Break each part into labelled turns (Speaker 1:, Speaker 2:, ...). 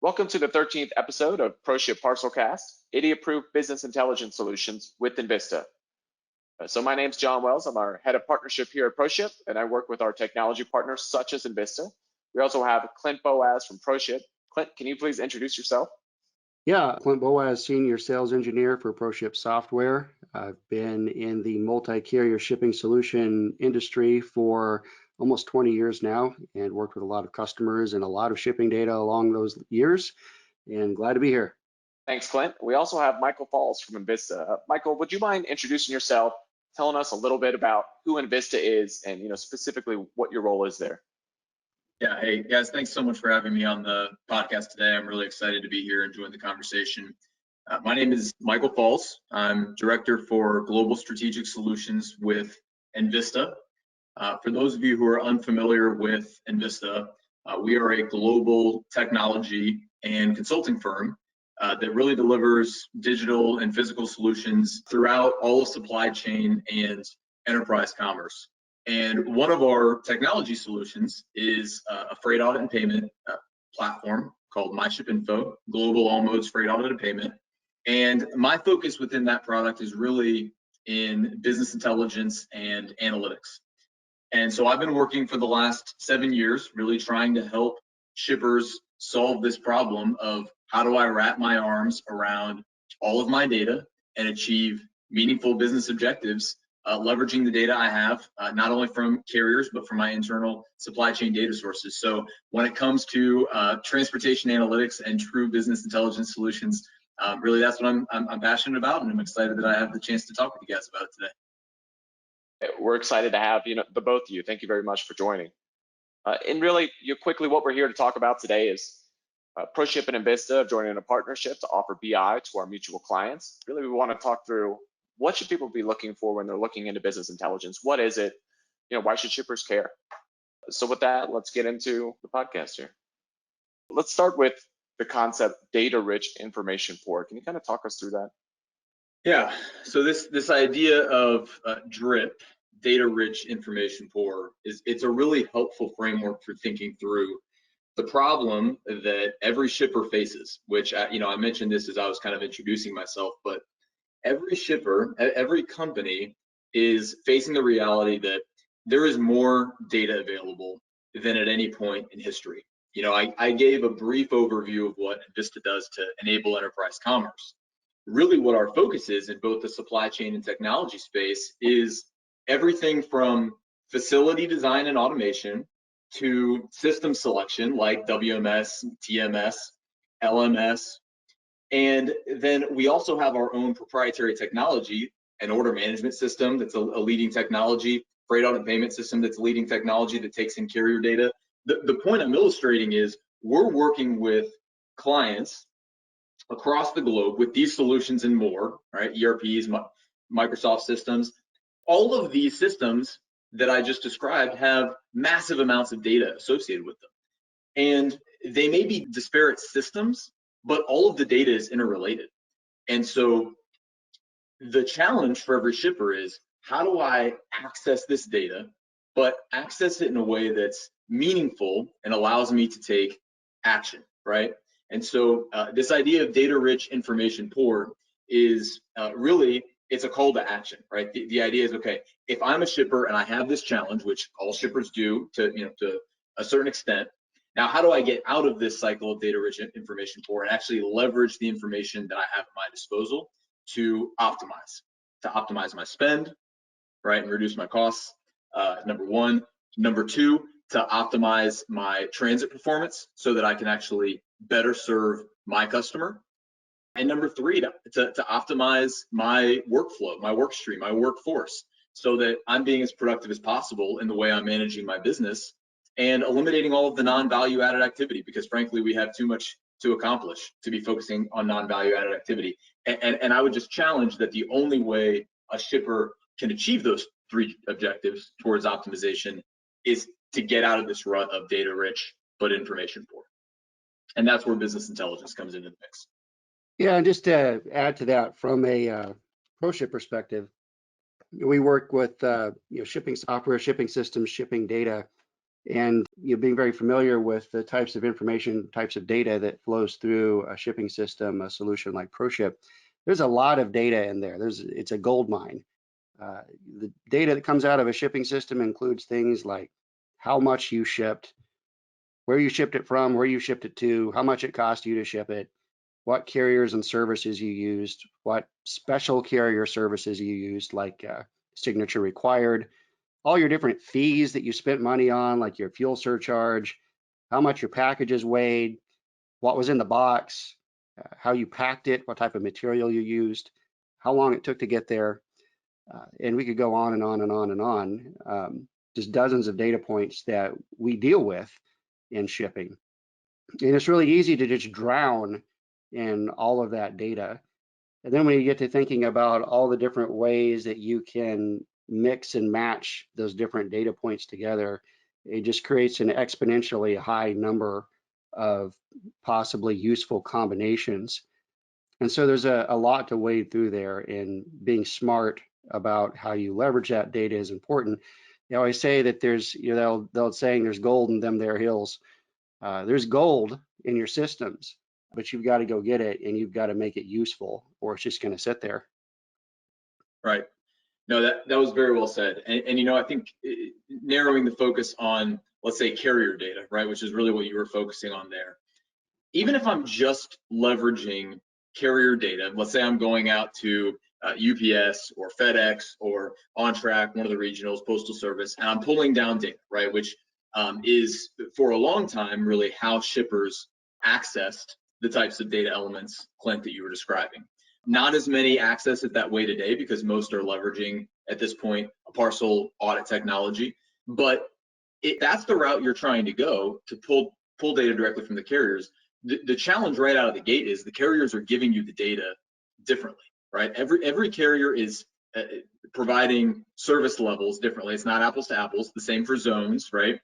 Speaker 1: Welcome to the 13th episode of ProShip ParcelCast, AD-approved business intelligence solutions with enVista. So my name's John Wells. I'm our head of partnership here at ProShip, and I work with our technology partners such as enVista. We also have Clint Boaz from ProShip. Clint, can you please introduce yourself?
Speaker 2: Yeah, Clint Boaz, Senior Sales Engineer for ProShip Software. I've been in the multi-carrier shipping solution industry for almost 20 years now and worked with a lot of customers and a lot of shipping data along those years, and glad to be here.
Speaker 1: Thanks, Clint. We also have Michael Falls from enVista. Michael, would you mind introducing yourself, telling us a little bit about who enVista is and specifically what your role is there?
Speaker 3: Yeah, hey guys, thanks so much for having me on the podcast today. I'm really excited to be here and join the conversation. My name is Michael Falls. I'm Director for Global Strategic Solutions with enVista. For those of you who are unfamiliar with enVista, we are a global technology and consulting firm that really delivers digital and physical solutions throughout all of supply chain and enterprise commerce. And one of our technology solutions is a freight audit and payment platform called MyShipInfo, global all modes freight audit and payment. And my focus within that product is really in business intelligence and analytics. And so I've been working for the last 7 years, really trying to help shippers solve this problem of how do I wrap my arms around all of my data and achieve meaningful business objectives, leveraging the data I have, not only from carriers, but from my internal supply chain data sources. So when it comes to transportation analytics and true business intelligence solutions, really that's what I'm passionate about, and I'm excited that I have the chance to talk with you guys about it today.
Speaker 1: We're excited to have the both of you. Thank you very much for joining. And really, quickly, what we're here to talk about today is ProShip and enVista joining a partnership to offer BI to our mutual clients. Really, we want to talk through what should people be looking for when they're looking into business intelligence. What is it? Why should shippers care? So with that, let's get into the podcast here. Let's start with the concept data-rich information pour. Can you kind of talk us through that?
Speaker 3: Yeah, so this idea of DRIP, data-rich information pour, it's a really helpful framework for thinking through the problem that every shipper faces, which I mentioned this as I was kind of introducing myself, but every shipper, every company is facing the reality that there is more data available than at any point in history. I gave a brief overview of what enVista does to enable enterprise commerce. Really what our focus is in both the supply chain and technology space is everything from facility design and automation to system selection like WMS, TMS, LMS. And then we also have our own proprietary technology, an order management system that's a leading technology, freight audit payment system that's a leading technology that takes in carrier data. The point I'm illustrating is we're working with clients across the globe with these solutions and more, right? ERPs, Microsoft systems. All of these systems that I just described have massive amounts of data associated with them. And they may be disparate systems, but all of the data is interrelated. And so the challenge for every shipper is, how do I access this data, but access it in a way that's meaningful and allows me to take action, right? And so this idea of data-rich information pour is really, it's a call to action, right? The idea is, okay, if I'm a shipper and I have this challenge, which all shippers do to a certain extent, now how do I get out of this cycle of data-rich information pour and actually leverage the information that I have at my disposal to optimize my spend, right, and reduce my costs, number one. Number two, to optimize my transit performance so that I can actually better serve my customer. And number three, to optimize my workflow, my work stream, my workforce, so that I'm being as productive as possible in the way I'm managing my business and eliminating all of the non-value added activity, because frankly, we have too much to accomplish to be focusing on non-value added activity. And I would just challenge that the only way a shipper can achieve those three objectives towards optimization is to get out of this rut of data rich but information poor. And that's where business intelligence comes into the mix.
Speaker 2: Yeah, and just to add to that, from a ProShip perspective, we work with shipping software, shipping systems, shipping data And being very familiar with the types of information, types of data that flows through a shipping system, a solution like ProShip, there's a lot of data in there. It's a gold mine. The data that comes out of a shipping system includes things like how much you shipped, where you shipped it from, where you shipped it to, how much it cost you to ship it, what carriers and services you used, what special carrier services you used, like signature required, all your different fees that you spent money on, like your fuel surcharge, how much your packages weighed, what was in the box, how you packed it, what type of material you used, how long it took to get there. And we could go on and on and on and on. Just dozens of data points that we deal with in shipping. And it's really easy to just drown in all of that data. And then when you get to thinking about all the different ways that you can mix and match those different data points together, it just creates an exponentially high number of possibly useful combinations. And so there's a lot to wade through there, and being smart about how you leverage that data is important. I say that there's, they'll saying there's gold in them there hills. There's gold in your systems, but you've got to go get it, and you've got to make it useful, or it's just going to sit there.
Speaker 3: Right. No, that was very well said. And I think narrowing the focus on, let's say, carrier data, right, which is really what you were focusing on there. Even if I'm just leveraging carrier data, let's say I'm going out to UPS or FedEx or OnTrack, one of the regionals, Postal Service, and I'm pulling down data, right, which is for a long time really how shippers accessed the types of data elements, Clint, that you were describing. Not as many access it that way today because most are leveraging at this point a parcel audit technology, but that's the route you're trying to go to pull data directly from the carriers. The challenge right out of the gate is the carriers are giving you the data differently, right? Every carrier is providing service levels differently. It's not apples to apples. The same for zones, right?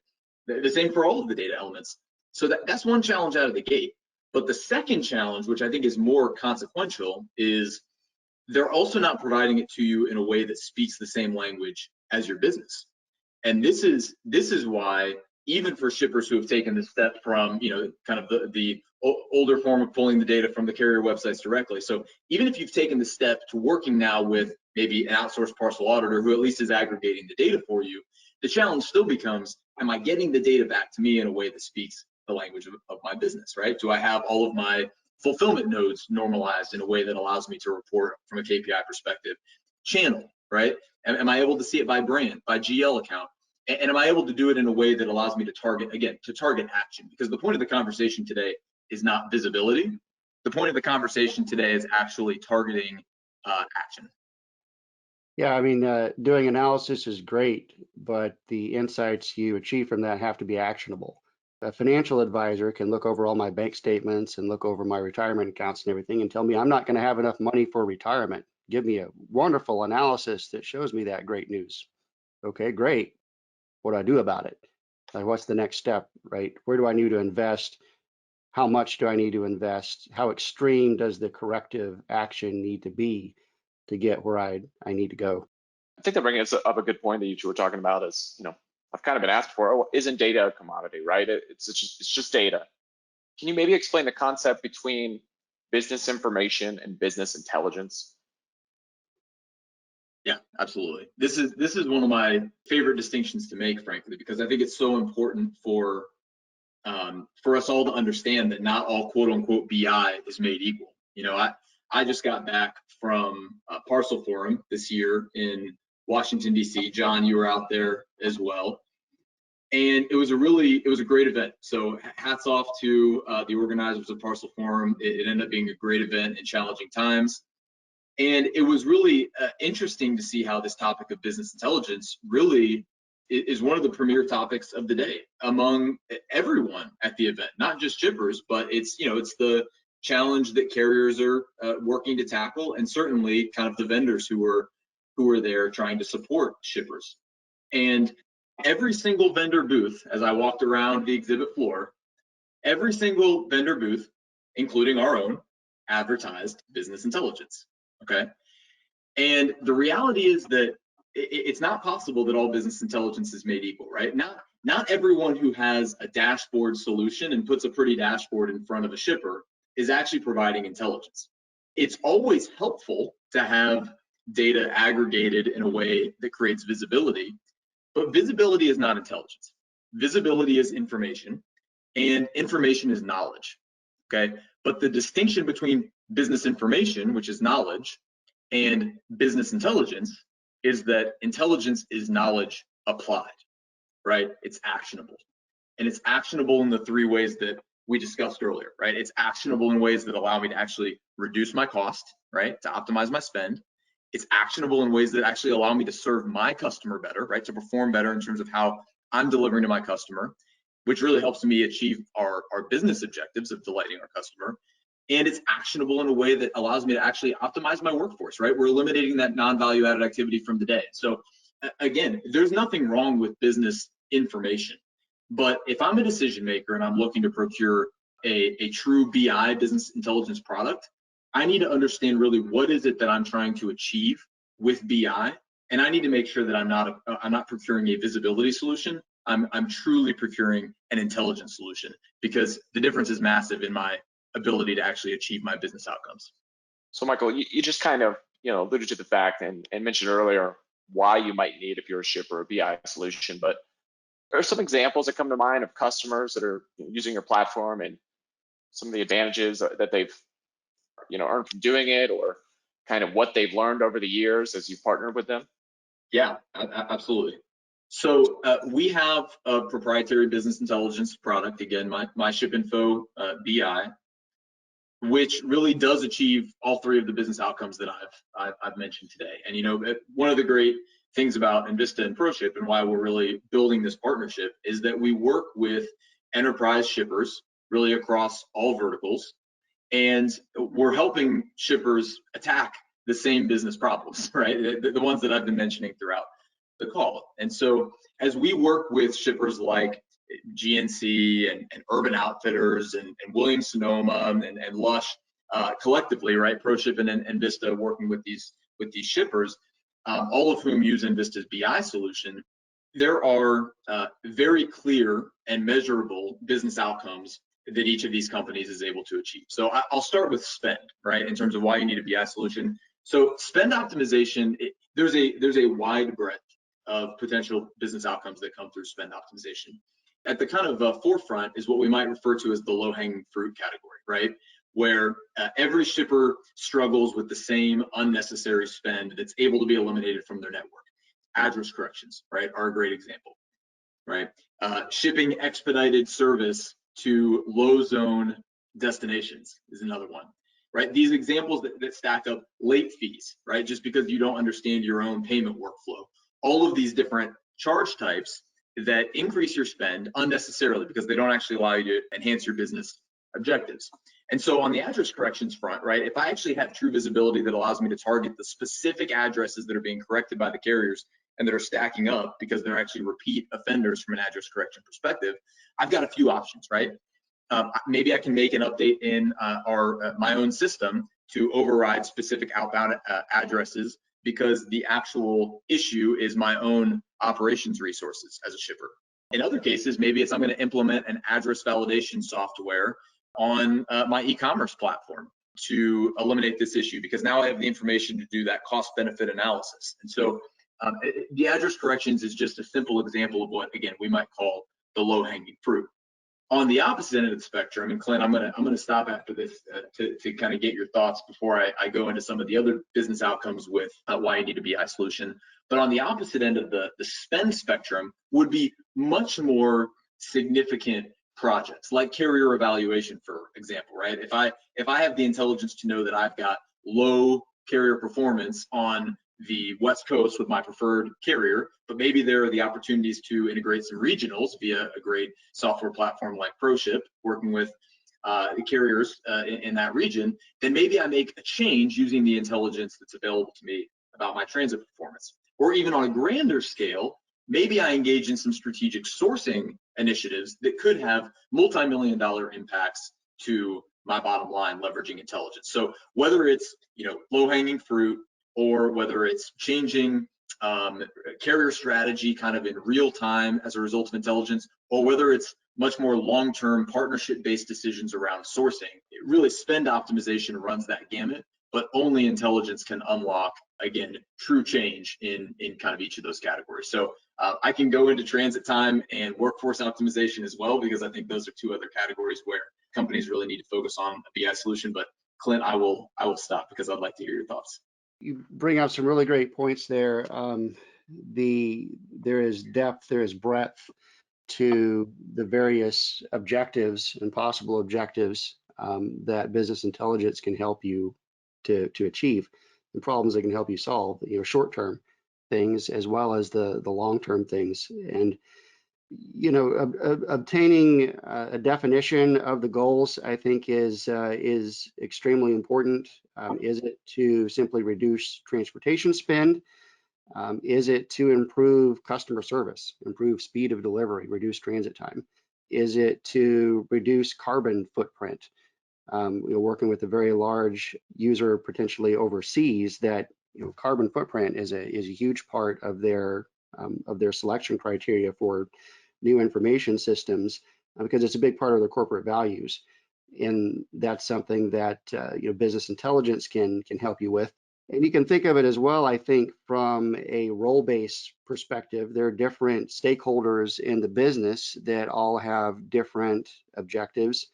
Speaker 3: The same for all of the data elements. So that's one challenge out of the gate. But the second challenge, which I think is more consequential, is they're also not providing it to you in a way that speaks the same language as your business. And this is why, even for shippers who have taken the step from, kind of the older form of pulling the data from the carrier websites directly. So even if you've taken the step to working now with maybe an outsourced parcel auditor who at least is aggregating the data for you, the challenge still becomes, am I getting the data back to me in a way that speaks the language of my business, right? Do I have all of my fulfillment nodes normalized in a way that allows me to report from a KPI perspective? Channel, right? Am I able to see it by brand, by GL account? And am I able to do it in a way that allows me to target action? Because the point of the conversation today is not visibility. The point of the conversation today is actually targeting action.
Speaker 2: Yeah, I mean, doing analysis is great, but the insights you achieve from that have to be actionable. A financial advisor can look over all my bank statements and look over my retirement accounts and everything and tell me I'm not going to have enough money for retirement. Give me a wonderful analysis that shows me that great news. Okay, great. What do I do about it? Like, what's the next step, right? Where do I need to invest? How much do I need to invest? How extreme does the corrective action need to be to get where I need to go?
Speaker 1: I think that brings up a good point that you two were talking about is, I've kind of been asked before, oh, isn't data a commodity, right? It's just data. Can you maybe explain the concept between business information and business intelligence?
Speaker 3: Yeah, absolutely. This is one of my favorite distinctions to make, frankly, because I think it's so important for us all to understand that not all quote unquote BI is made equal. I just got back from Parcel Forum this year in Washington, DC. John, you were out there as well. And it was a great event. So hats off to the organizers of Parcel Forum. It ended up being a great event in challenging times. And it was really interesting to see how this topic of business intelligence really is one of the premier topics of the day among everyone at the event, not just shippers, but it's the challenge that carriers are working to tackle, and certainly kind of the vendors who are there trying to support shippers. And every single vendor booth, as I walked around the exhibit floor, every single vendor booth, including our own, advertised business intelligence. Okay. And the reality is that it's not possible that all business intelligence is made equal, right? not everyone who has a dashboard solution and puts a pretty dashboard in front of a shipper is actually providing intelligence. It's always helpful to have data aggregated in a way that creates visibility, but visibility is not intelligence. Visibility is information, and information is knowledge, okay? But the distinction between business information, which is knowledge, and business intelligence is that intelligence is knowledge applied, right? It's actionable. And it's actionable in the three ways that we discussed earlier, right? It's actionable in ways that allow me to actually reduce my cost, right? To optimize my spend. It's actionable in ways that actually allow me to serve my customer better, right? To perform better in terms of how I'm delivering to my customer, which really helps me achieve our business objectives of delighting our customer. And it's actionable in a way that allows me to actually optimize my workforce, right? We're eliminating that non-value added activity from the day. So again, there's nothing wrong with business information. But if I'm a decision maker and I'm looking to procure a true BI, business intelligence product, I need to understand really what is it that I'm trying to achieve with BI, and I need to make sure that I'm not procuring a visibility solution. I'm truly procuring an intelligence solution, because the difference is massive in my ability to actually achieve my business outcomes.
Speaker 1: So Michael, you just kind of alluded to the fact and mentioned earlier why you might need, if you're a shipper, a BI solution, but there are some examples that come to mind of customers that are using your platform and some of the advantages that they've earned from doing it, or kind of what they've learned over the years as you partnered with them.
Speaker 3: Yeah, absolutely. So we have a proprietary business intelligence product, again, my ShipInfo BI, which really does achieve all three of the business outcomes that I've mentioned today. And one of the great things about enVista and ProShip, and why we're really building this partnership, is that we work with enterprise shippers really across all verticals, and we're helping shippers attack the same business problems, right? The ones that I've been mentioning throughout the call. And so as we work with shippers like GNC and Urban Outfitters and Williams-Sonoma and Lush collectively, right? ProShip and enVista working with these shippers, all of whom use enVista's BI solution, there are very clear and measurable business outcomes that each of these companies is able to achieve. So I'll start with spend, right? In terms of why you need a BI solution. So spend optimization, there's a wide breadth of potential business outcomes that come through spend optimization. At the kind of forefront is what we might refer to as the low-hanging fruit category, right? Where every shipper struggles with the same unnecessary spend that's able to be eliminated from their network. Address corrections, right, are a great example, right? Shipping expedited service to low zone destinations is another one, right? These examples that stack up. Late fees, right? Just because you don't understand your own payment workflow. All of these different charge types that increase your spend unnecessarily because they don't actually allow you to enhance your business objectives. And so on the address corrections front, right, if I actually have true visibility that allows me to target the specific addresses that are being corrected by the carriers and that are stacking up because they're actually repeat offenders from an address correction perspective, I've got a few options, right? Maybe I can make an update in my own system to override specific outbound addresses because the actual issue is my own operations resources as a shipper. In other cases, maybe I'm going to implement an address validation software on my e-commerce platform to eliminate this issue, because now I have the information to do that cost-benefit analysis. And so the address corrections is just a simple example of what, again, we might call the low-hanging fruit. On the opposite end of the spectrum, and Clint, I'm gonna stop after this to kind of get your thoughts before I go into some of the other business outcomes with why you need a BI solution. But on the opposite end of the spend spectrum would be much more significant projects, like carrier evaluation, for example, right? If I have the intelligence to know that I've got low carrier performance on the West Coast with my preferred carrier, but maybe there are the opportunities to integrate some regionals via a great software platform like ProShip, working with the carriers in that region, then maybe I make a change using the intelligence that's available to me about my transit performance. Or even on a grander scale, maybe I engage in some strategic sourcing initiatives that could have multi-million-dollar impacts to my bottom line, leveraging intelligence. So whether it's low-hanging fruit, or whether it's changing carrier strategy kind of in real time as a result of intelligence, or whether it's much more long-term partnership-based decisions around sourcing. It really, spend optimization runs that gamut, but only intelligence can unlock, again, true change in kind of each of those categories. So I can go into transit time and workforce optimization as well, because I think those are two other categories where companies really need to focus on a BI solution. But Clint, I will stop because I'd like to hear your thoughts.
Speaker 2: You bring up some really great points there. There is depth, there is breadth to the various objectives and possible objectives that business intelligence can help you to achieve, the problems that can help you solve, short-term things as well as the long-term things. And obtaining a definition of the goals, I think, is extremely important. Is it to simply reduce transportation spend? Is it to improve customer service, improve speed of delivery, reduce transit time? Is it to reduce carbon footprint? Working with a very large user potentially overseas, that carbon footprint is a huge part of their selection criteria for new information systems, because it's a big part of their corporate values. And that's something that business intelligence can help you with. And you can think of it as well, I think, from a role-based perspective. There are different stakeholders in the business that all have different objectives.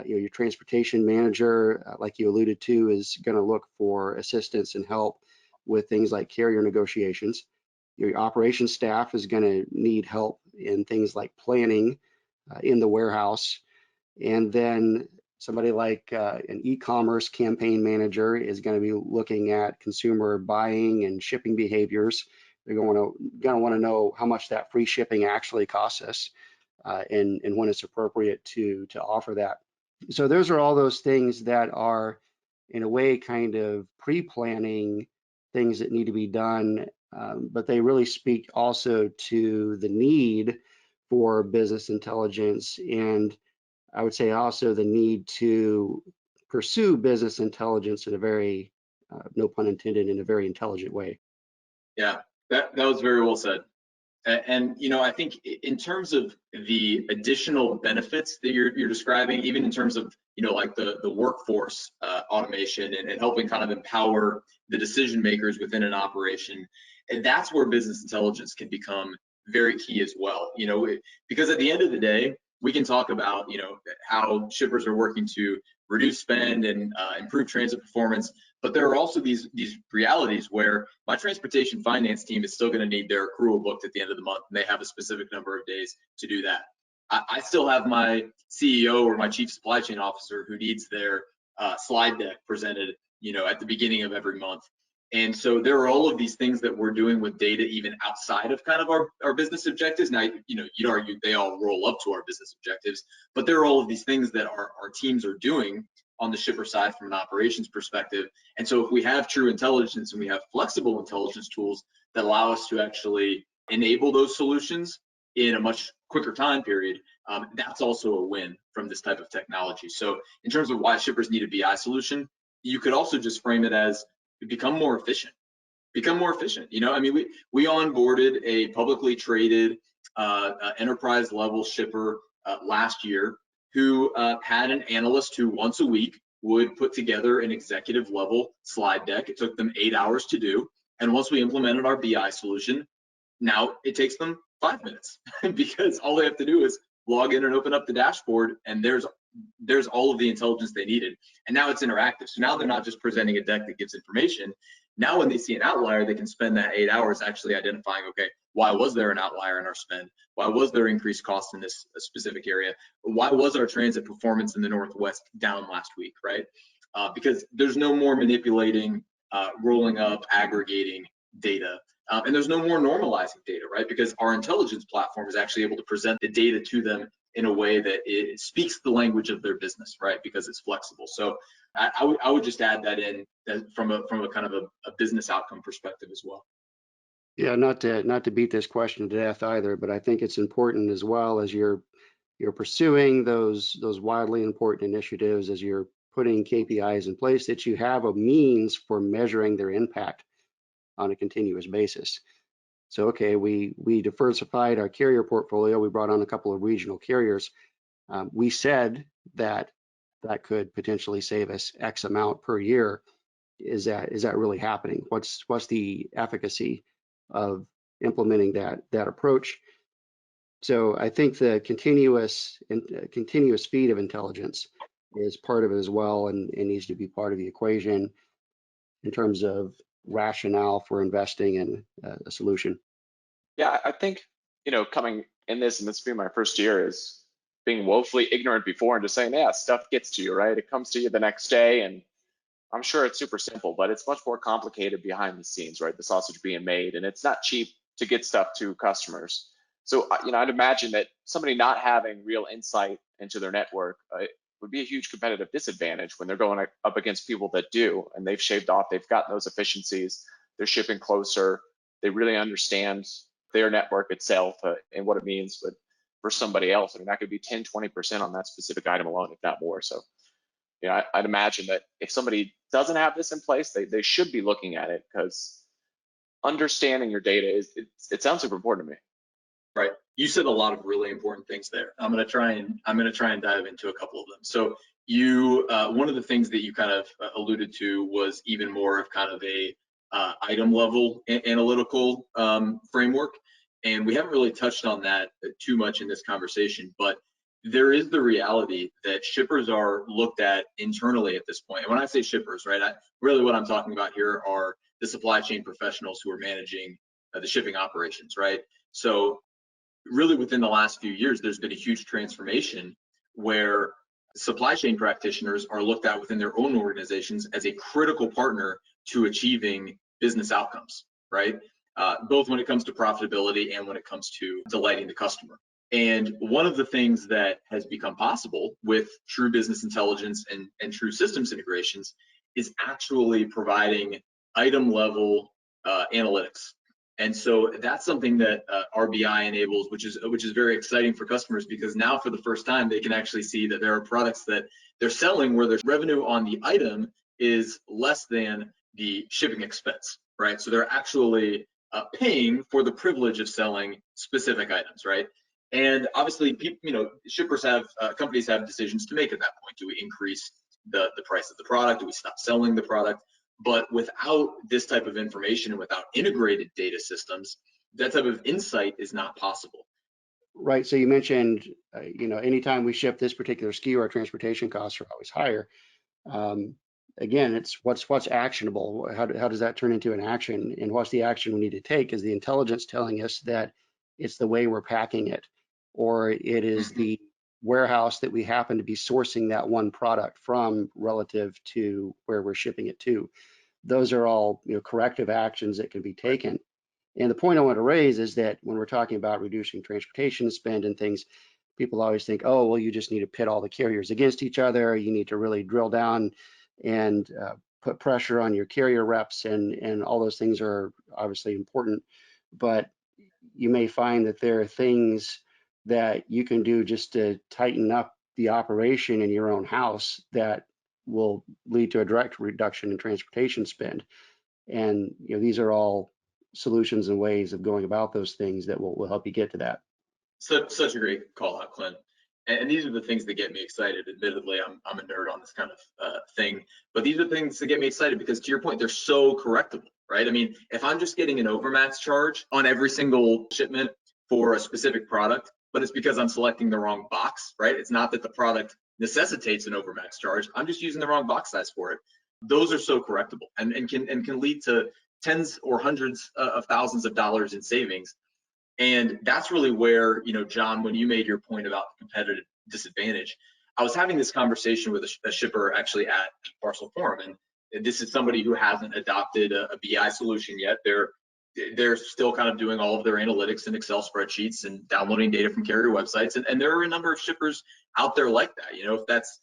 Speaker 2: Your transportation manager, like you alluded to, is going to look for assistance and help with things like carrier negotiations. Your operations staff is going to need help in things like planning in the warehouse. And then somebody like an e-commerce campaign manager is going to be looking at consumer buying and shipping behaviors. They're going to want to know how much that free shipping actually costs us, and when it's appropriate to offer that. So those are all those things that are, in a way, kind of pre-planning things that need to be done, but they really speak also to the need for business intelligence, and I would say also the need to pursue business intelligence in a very, no pun intended, in a very intelligent way.
Speaker 3: Yeah, that was very well said. And I think in terms of the additional benefits that you're describing, even in terms of like the workforce automation and helping kind of empower the decision makers within an operation, and that's where business intelligence can become very key as well. Because at the end of the day, we can talk about how shippers are working to reduce spend and improve transit performance, but there are also these realities where my transportation finance team is still going to need their accrual booked at the end of the month, and they have a specific number of days to do that. I still have my CEO or my chief supply chain officer who needs their slide deck presented at the beginning of every month. And so there are all of these things that we're doing with data even outside of kind of our business objectives. Now, you'd argue they all roll up to our business objectives, but there are all of these things that our teams are doing on the shipper side from an operations perspective. And so if we have true intelligence and we have flexible intelligence tools that allow us to actually enable those solutions in a much quicker time period, that's also a win from this type of technology. So in terms of why shippers need a BI solution, you could also just frame it as become more efficient. Become more efficient. I mean, we onboarded a publicly traded enterprise level shipper last year who had an analyst who once a week would put together an executive level slide deck. It took them 8 hours to do. And once we implemented our BI solution, now it takes them 5 minutes because all they have to do is log in and open up the dashboard, and there's all of the intelligence they needed. And now it's interactive. So now they're not just presenting a deck that gives information. Now when they see an outlier, they can spend that 8 hours actually identifying, okay, why was there an outlier in our spend? Why was there increased cost in this specific area? Why was our transit performance in the Northwest down last week, right? Because there's no more manipulating, rolling up, aggregating data. And there's no more normalizing data, right? Because our intelligence platform is actually able to present the data to them in a way that it speaks the language of their business, right? Because it's flexible. So I would just add that in from a kind of a business outcome perspective as well.
Speaker 2: Yeah, not to beat this question to death either, but I think it's important as well as you're pursuing those wildly important initiatives, as you're putting KPIs in place, that you have a means for measuring their impact. on a continuous basis. So, okay, we diversified our carrier portfolio. We brought on a couple of regional carriers. We said that could potentially save us X amount per year. Is that really happening? What's the efficacy of implementing that approach? So I think the continuous feed of intelligence is part of it as well, and it needs to be part of the equation in terms of rationale for investing in a solution.
Speaker 1: Yeah, I think, coming in this, and this being my first year, is being woefully ignorant before and just saying, yeah, stuff gets to you, right? It comes to you the next day, and I'm sure it's super simple, but it's much more complicated behind the scenes, right? The sausage being made, and it's not cheap to get stuff to customers. So, I'd imagine that somebody not having real insight into their network would be a huge competitive disadvantage when they're going up against people that do, and they've shaved off, they've gotten those efficiencies, they're shipping closer, they really understand their network itself and what it means. But for somebody else, I mean, that could be 10, 20% on that specific item alone, if not more. So, I'd imagine that if somebody doesn't have this in place, they should be looking at it, because understanding your data it sounds super important to me.
Speaker 3: Right. You said a lot of really important things there. I'm going to try and dive into a couple of them. So you, one of the things that you kind of alluded to was even more of kind of a item level analytical framework. And we haven't really touched on that too much in this conversation, but there is the reality that shippers are looked at internally at this point. And when I say shippers, right, really what I'm talking about here are the supply chain professionals who are managing the shipping operations, right? So really within the last few years, there's been a huge transformation where supply chain practitioners are looked at within their own organizations as a critical partner to achieving business outcomes, right? Both when it comes to profitability and when it comes to delighting the customer. And one of the things that has become possible with true business intelligence and true systems integrations is actually providing item level analytics. And so that's something that RBI enables, which is very exciting for customers, because now for the first time they can actually see that there are products that they're selling where their revenue on the item is less than the shipping expense, right? So they're actually paying for the privilege of selling specific items, right? And obviously, shippers have, companies have decisions to make at that point. Do we increase the price of the product? Do we stop selling the product? But without this type of information and without integrated data systems, that type of insight is not possible.
Speaker 2: Right. So you mentioned, anytime we ship this particular SKU, our transportation costs are always higher. Again, it's what's actionable. How does that turn into an action? And what's the action we need to take? Is the intelligence telling us that it's the way we're packing it, or it is the warehouse that we happen to be sourcing that one product from relative to where we're shipping it to? Those are all corrective actions that can be taken. And the point I want to raise is that when we're talking about reducing transportation spend and things, people always think, oh, well, you just need to pit all the carriers against each other. You need to really drill down and put pressure on your carrier reps, and all those things are obviously important. But you may find that there are things that you can do just to tighten up the operation in your own house that will lead to a direct reduction in transportation spend. And these are all solutions and ways of going about those things that will help you get to that.
Speaker 3: Such a great call out, Clint. And these are the things that get me excited. Admittedly, I'm a nerd on this kind of thing, but these are things that get me excited because, to your point, they're so correctable, right? I mean, if I'm just getting an overmax charge on every single shipment for a specific product, but it's because I'm selecting the wrong box, right? It's not that the product necessitates an overmax charge. I'm just using the wrong box size for it. Those are so correctable and can lead to tens or hundreds of thousands of dollars in savings. And that's really where, John, when you made your point about the competitive disadvantage, I was having this conversation with a shipper actually at Parcel Forum, and this is somebody who hasn't adopted a BI solution yet. They're still kind of doing all of their analytics in Excel spreadsheets and downloading data from carrier websites, and there are a number of shippers out there like that. If that's,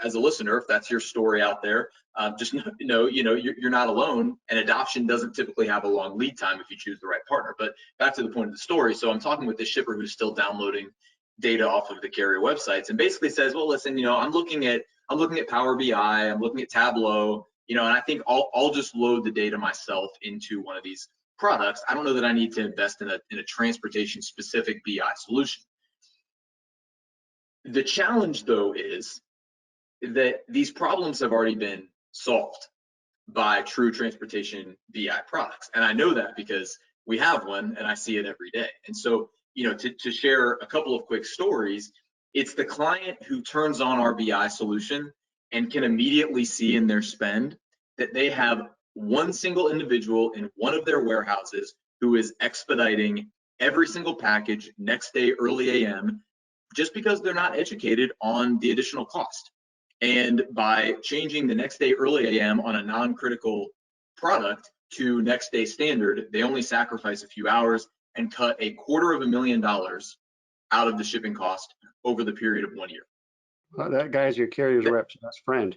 Speaker 3: as a listener, if that's your story out there, just know, you're not alone, and adoption doesn't typically have a long lead time if you choose the right partner. But back to the point of the story. So I'm talking with this shipper who's still downloading data off of the carrier websites and basically says, well, listen, I'm looking at Power BI, I'm looking at Tableau, and I think I'll just load the data myself into one of these products. I don't know that I need to invest in a transportation specific BI solution. The challenge though is that these problems have already been solved by true transportation BI products. And I know that because we have one and I see it every day. And so, to share a couple of quick stories, it's the client who turns on our BI solution and can immediately see in their spend that they have one single individual in one of their warehouses who is expediting every single package next day early AM, just because they're not educated on the additional cost. And by changing the next day early AM on a non-critical product to next day standard, they only sacrifice a few hours and cut $250,000 out of the shipping cost over the period of 1 year.
Speaker 2: Well, that guy's your carrier's rep's best friend.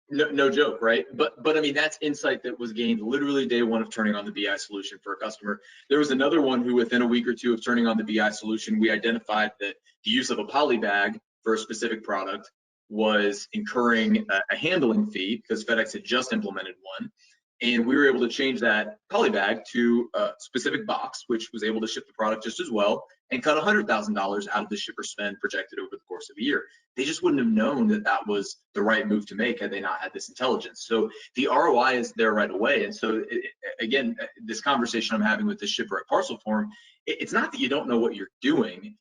Speaker 3: No joke, right? But I mean, that's insight that was gained literally day one of turning on the BI solution for a customer. There was another one who within a week or two of turning on the BI solution, we identified that the use of a poly bag for a specific product was incurring a handling fee because FedEx had just implemented one. And we were able to change that poly bag to a specific box, which was able to ship the product just as well and cut $100,000 out of the shipper spend projected over the course of a year. They just wouldn't have known that that was the right move to make had they not had this intelligence. So the ROI is there right away. And so again, this conversation I'm having with the shipper at Parcel Form, it's not that you don't know what you're doing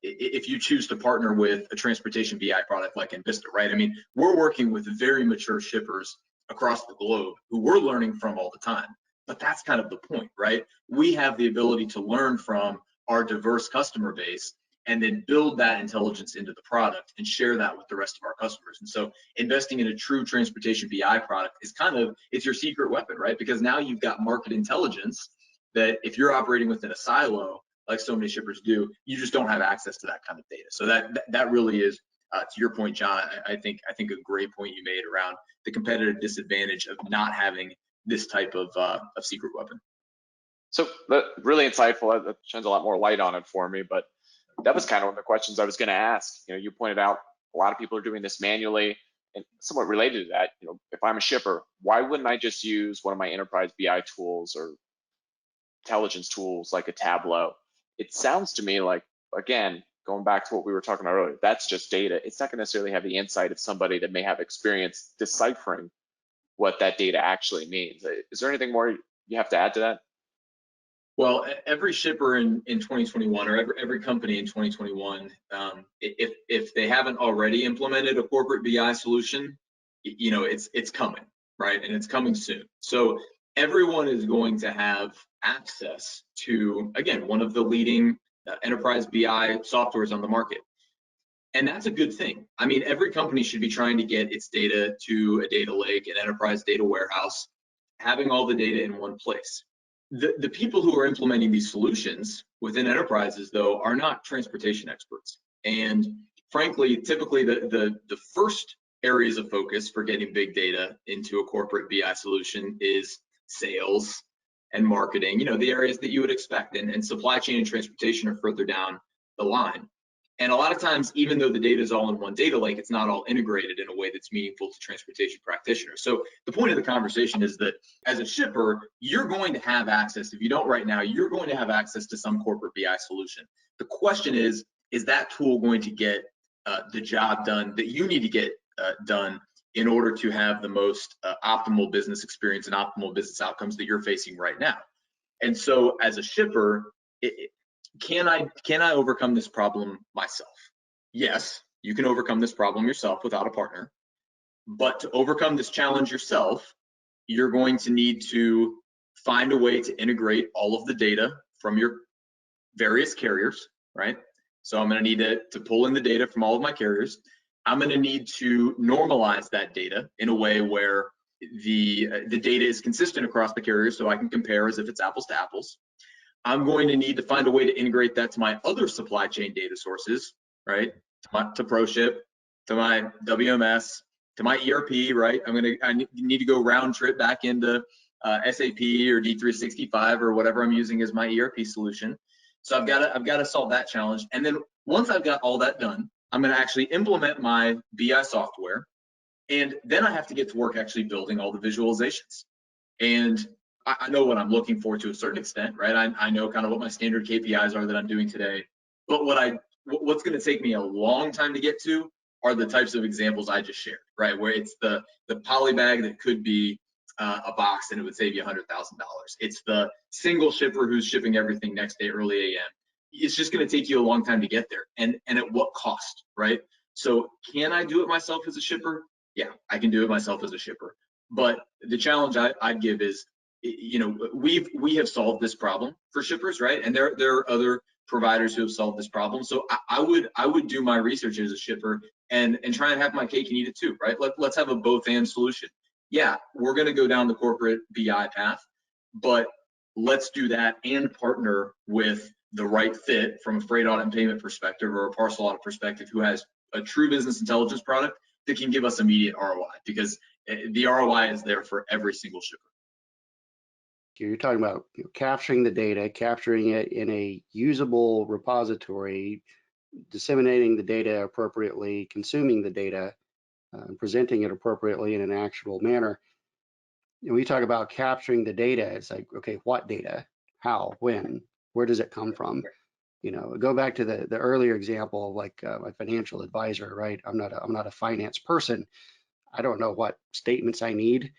Speaker 3: if you choose to partner with a transportation BI product like enVista, right? I mean, we're working with very mature shippers across the globe who we're learning from all the time. But that's kind of the point, right? We have the ability to learn from our diverse customer base and then build that intelligence into the product and share that with the rest of our customers. And so investing in a true transportation BI product is it's your secret weapon, right? Because now you've got market intelligence that if you're operating within a silo, like so many shippers do, you just don't have access to that kind of data. So that really is, to your point, John, I think a great point you made around the competitive disadvantage of not having this type of secret weapon.
Speaker 1: So really insightful. That shines a lot more light on it for me. But that was kind of one of the questions I was going to ask. You pointed out a lot of people are doing this manually, and somewhat related to that. If I'm a shipper, why wouldn't I just use one of my enterprise BI tools or intelligence tools like a Tableau? It sounds to me like, again, going back to what we were talking about earlier, that's just data. It's not going to necessarily have the insight of somebody that may have experience deciphering what that data actually means. Is there anything more you have to add to that?
Speaker 3: Well, every shipper in 2021, or every company in 2021, if they haven't already implemented a corporate BI solution, it's coming, right? And it's coming soon. So everyone is going to have access to, again, one of the leading enterprise BI softwares on the market. And that's a good thing. I mean, every company should be trying to get its data to a data lake, an enterprise data warehouse, having all the data in one place. The people who are implementing these solutions within enterprises, though, are not transportation experts. And frankly, typically the first areas of focus for getting big data into a corporate BI solution is sales and marketing, the areas that you would expect. And supply chain and transportation are further down the line. And a lot of times, even though the data is all in one data lake, it's not all integrated in a way that's meaningful to transportation practitioners. So the point of the conversation is that as a shipper, you're going to have access. If you don't right now, you're going to have access to some corporate BI solution. The question is that tool going to get the job done that you need to get done in order to have the most optimal business experience and optimal business outcomes that you're facing right now? And so as a shipper, can I overcome this problem myself? Yes, you can overcome this problem yourself without a partner. But to overcome this challenge yourself, you're going to need to find a way to integrate all of the data from your various carriers, right? So I'm going to need to pull in the data from all of my carriers. I'm going to need to normalize that data in a way where the data is consistent across the carriers so I can compare as if it's apples to apples. I'm going to need to find a way to integrate that to my other supply chain data sources, right? To ProShip, to my WMS, to my ERP, right? I need to go round trip back into SAP or D365 or whatever I'm using as my ERP solution. So I've got to solve that challenge. And then once I've got all that done, I'm going to actually implement my BI software And then I have to get to work actually building all the visualizations. And I know what I'm looking for to a certain extent, right? I know kind of what my standard KPIs are that I'm doing today. But what's going to take me a long time to get to are the types of examples I just shared, right? Where it's the poly bag that could be a box and it would save you $100,000. It's the single shipper who's shipping everything next day early AM. It's just going to take you a long time to get there, and at what cost, right? So can I do it myself as a shipper? Yeah, I can do it myself as a shipper. But the challenge I'd give is, you know, we have solved this problem for shippers, right? And there are other providers who have solved this problem. So I would do my research as a shipper and try and have my cake and eat it too, right? Let's have a both and solution. Yeah, we're going to go down the corporate BI path, but let's do that and partner with the right fit from a freight audit and payment perspective or a parcel audit perspective who has a true business intelligence product that can give us immediate ROI, because the ROI is there for every single shipper.
Speaker 2: You're talking about capturing the data, capturing it in a usable repository, disseminating the data appropriately, consuming the data, and presenting it appropriately in an actionable manner. When we talk about capturing the data, it's like, okay, what data, how, when, where does it come from? You know, go back to the earlier example of like my financial advisor, right? I'm not a finance person. I don't know what statements I need,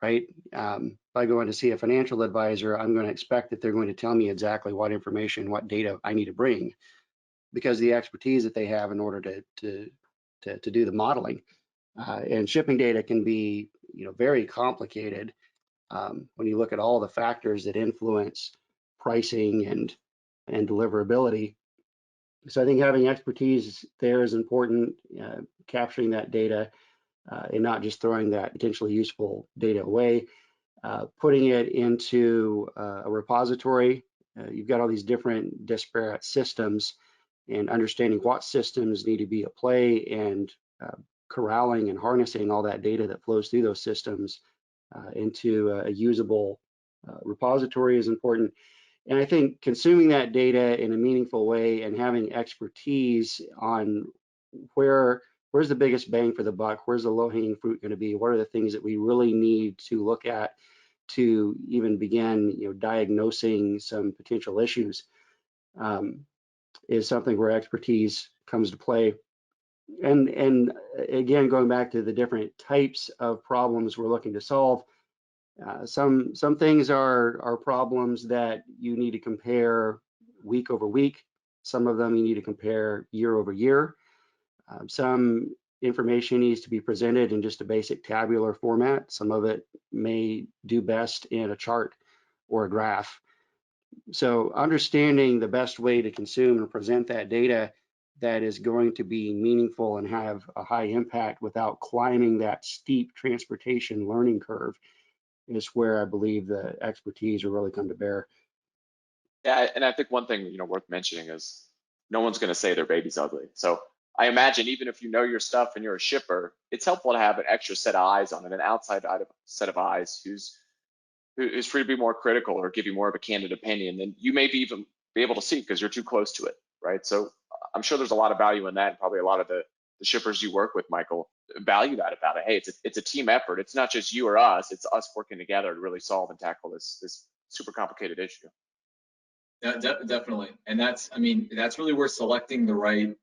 Speaker 2: right? If I go in to see a financial advisor, I'm going to expect that they're going to tell me exactly what information, what data I need to bring, because of the expertise that they have in order to do the modeling. And shipping data can be, you know, very complicated when you look at all the factors that influence pricing and deliverability. So I think having expertise there is important, capturing that data and not just throwing that potentially useful data away, putting it into a repository. You've got all these different disparate systems, and understanding what systems need to be at play and corralling and harnessing all that data that flows through those systems into a usable repository is important. And I think consuming that data in a meaningful way and having expertise on where's the biggest bang for the buck, where's the low-hanging fruit going to be, what are the things that we really need to look at to even begin, you know, diagnosing some potential issues, is something where expertise comes to play. And again, going back to the different types of problems we're looking to solve, some things are problems that you need to compare week over week. Some of them you need to compare year over year. Some information needs to be presented in just a basic tabular format. Some of it may do best in a chart or a graph. So understanding the best way to consume and present that data that is going to be meaningful and have a high impact without climbing that steep transportation learning curve is where I believe the expertise will really come to bear.
Speaker 1: Yeah, and I think one thing, you know, worth mentioning is no one's going to say their baby's ugly. So I imagine even if you know your stuff and you're a shipper, it's helpful to have an extra set of eyes on it, an outside set of eyes who's free to be more critical or give you more of a candid opinion than you may even be able to see because you're too close to it, right? So I'm sure there's a lot of value in that, and probably a lot of the shippers you work with, Michael, value that about it. Hey, it's a team effort. It's not just you or us. It's us working together to really solve and tackle this super complicated issue.
Speaker 3: Yeah, definitely. And that's really where selecting the right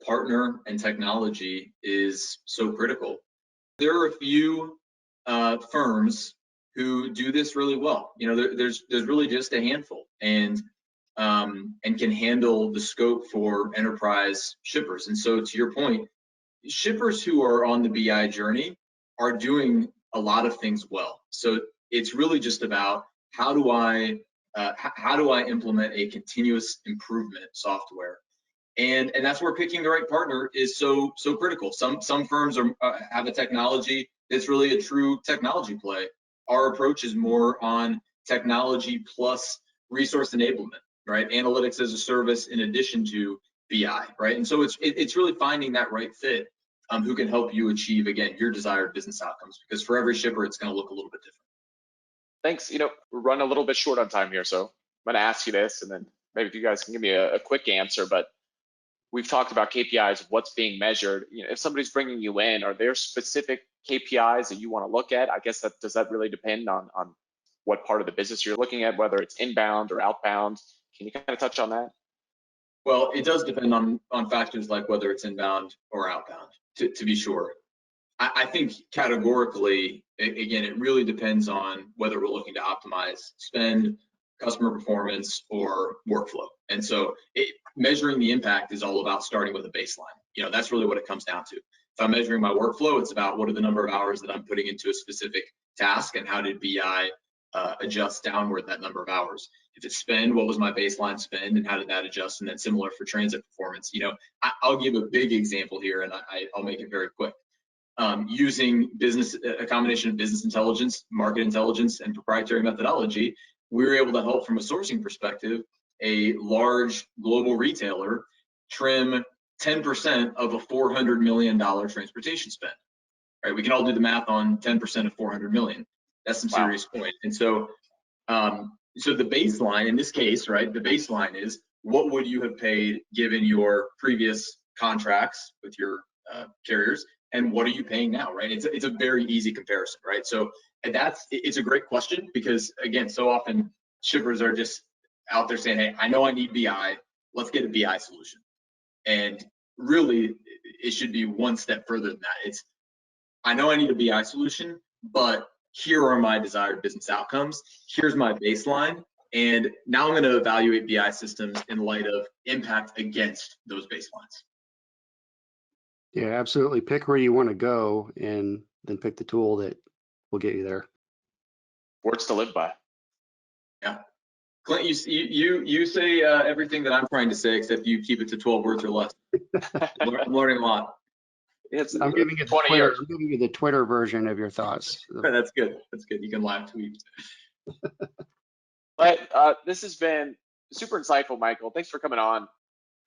Speaker 3: partner and technology is so critical. There are a few firms who do this really well. You know, there's really just a handful, and can handle the scope for enterprise shippers. And so, to your point, shippers who are on the BI journey are doing a lot of things well. So it's really just about how do I implement a continuous improvement software, and that's where picking the right partner is so critical. Some firms have a technology that's really a true technology play. Our approach is more on technology plus resource enablement, right? Analytics as a service in addition to BI, right? And so it's really finding that right fit who can help you achieve, again, your desired business outcomes, because for every shipper it's going to look a little bit different.
Speaker 1: Thanks. You know, we're running a little bit short on time here, so I'm going to ask you this, and then maybe if you guys can give me a quick answer. But we've talked about KPIs, what's being measured. If somebody's bringing you in, are there specific KPIs that you want to look at? I guess does that really depend on what part of the business you're looking at, whether it's inbound or outbound? Can you kind of touch on that?
Speaker 3: Well, it does depend on factors like whether it's inbound or outbound, to be sure. I think categorically, again, it really depends on whether we're looking to optimize spend, customer performance, or workflow. And so measuring the impact is all about starting with a baseline. That's really what it comes down to. If I'm measuring my workflow, it's about what are the number of hours that I'm putting into a specific task and how did BI adjust downward that number of hours. If it's spend, what was my baseline spend and how did that adjust? And then similar for transit performance. I'll give a big example here and I'll make it very quick. Using a combination of business intelligence, market intelligence, and proprietary methodology, we were able to help from a sourcing perspective a large global retailer trim 10% of a $400 million transportation spend. Right? We can all do the math on 10% of 400 million. That's some serious point. And so, so the baseline in this case, right? The baseline is what would you have paid given your previous contracts with your carriers, and what are you paying now, right? It's a very easy comparison, right? So it's a great question because again, so often shippers are just out there saying, hey, I know I need BI, let's get a BI solution. And really, it should be one step further than that. It's, I know I need a BI solution, but here are my desired business outcomes. Here's my baseline. And now I'm going to evaluate BI systems in light of impact against those baselines.
Speaker 2: Yeah, absolutely. Pick where you want to go and then pick the tool that will get you there.
Speaker 1: Words to live by.
Speaker 3: Yeah. Clint, you say everything that I'm trying to say, except you keep it to 12 words or less. I'm learning a lot.
Speaker 2: I'm giving you the Twitter version of your thoughts.
Speaker 3: That's good. That's good. You can live tweet.
Speaker 1: But this has been super insightful, Michael. Thanks for coming on.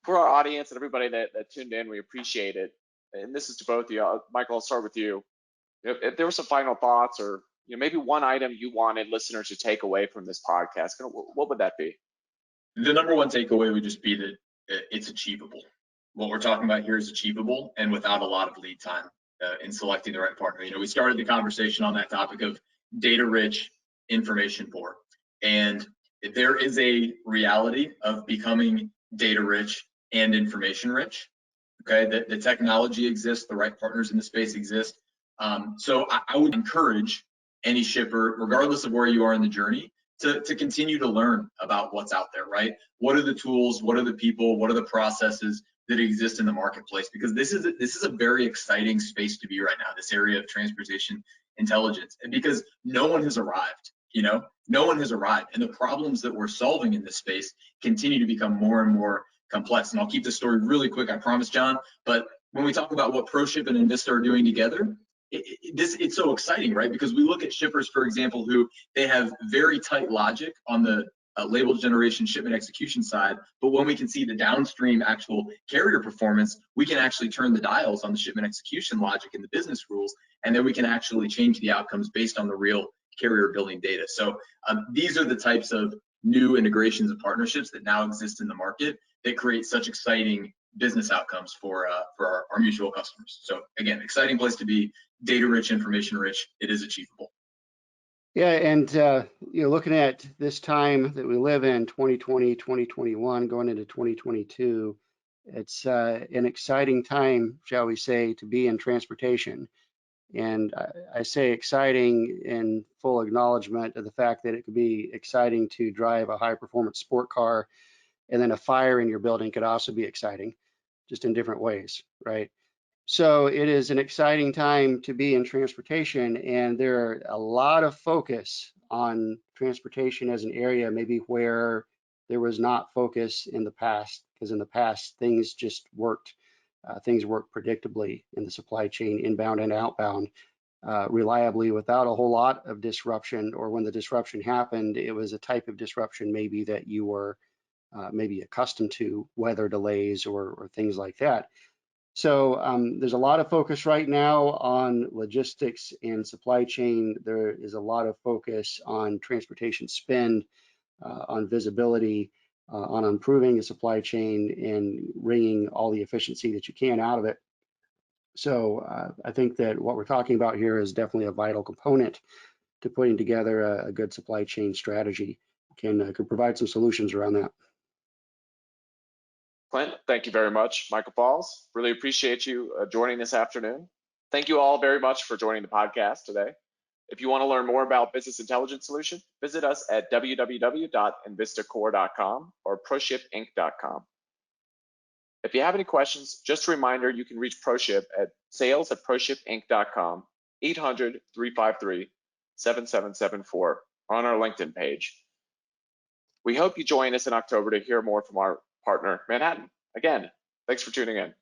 Speaker 1: For our audience and everybody that tuned in, we appreciate it. And this is to both of you. Michael, I'll start with you. If there were some final thoughts or maybe one item you wanted listeners to take away from this podcast, what would that be?
Speaker 3: The number one takeaway would just be that it's achievable. What we're talking about here is achievable and without a lot of lead time in selecting the right partner. We started the conversation on that topic of data rich, information poor. And there is a reality of becoming data rich and information rich. Okay, the technology exists, the right partners in the space exist. So I would encourage any shipper, regardless of where you are in the journey, to continue to learn about what's out there, right? What are the tools? What are the people? What are the processes that exist in the marketplace? Because this is a very exciting space to be right now, this area of transportation intelligence. And because no one has arrived, no one has arrived. And the problems that we're solving in this space continue to become more and more complex. And I'll keep this story really quick, I promise, John. But when we talk about what ProShip and enVista are doing together, it's so exciting, right? Because we look at shippers, for example, who they have very tight logic on the label generation, shipment execution side. But when we can see the downstream actual carrier performance, we can actually turn the dials on the shipment execution logic and the business rules, and then we can actually change the outcomes based on the real carrier billing data. So these are the types of new integrations and partnerships that now exist in the market that create such exciting business outcomes for our mutual customers. So again, exciting place to be, data rich, information rich. It is achievable.
Speaker 2: Yeah, and looking at this time that we live in, 2020, 2021, going into 2022, it's an exciting time, shall we say, to be in transportation. And I say exciting in full acknowledgement of the fact that it could be exciting to drive a high performance sport car, and then a fire in your building could also be exciting, just in different ways, right? So it is an exciting time to be in transportation, and there are a lot of focus on transportation as an area maybe where there was not focus in the past, because in the past things just worked. Things worked predictably in the supply chain, inbound and outbound, reliably without a whole lot of disruption, or when the disruption happened, it was a type of disruption maybe that you were maybe accustomed to, weather delays or things like that. So there's a lot of focus right now on logistics and supply chain. There is a lot of focus on transportation spend, on visibility. on improving the supply chain and wringing all the efficiency that you can out of it. So I think that what we're talking about here is definitely a vital component to putting together a good supply chain strategy. Can provide some solutions around that.
Speaker 1: Clint, thank you very much. Michael Falls, really appreciate you joining this afternoon. Thank you all very much for joining the podcast today. If you want to learn more about business intelligence solution, visit us at www.envistacore.com or proshipinc.com. If you have any questions, just a reminder, you can reach ProShip at sales@proshipinc.com, 800-353-7774 on our LinkedIn page. We hope you join us in October to hear more from our partner, Manhattan. Again, thanks for tuning in.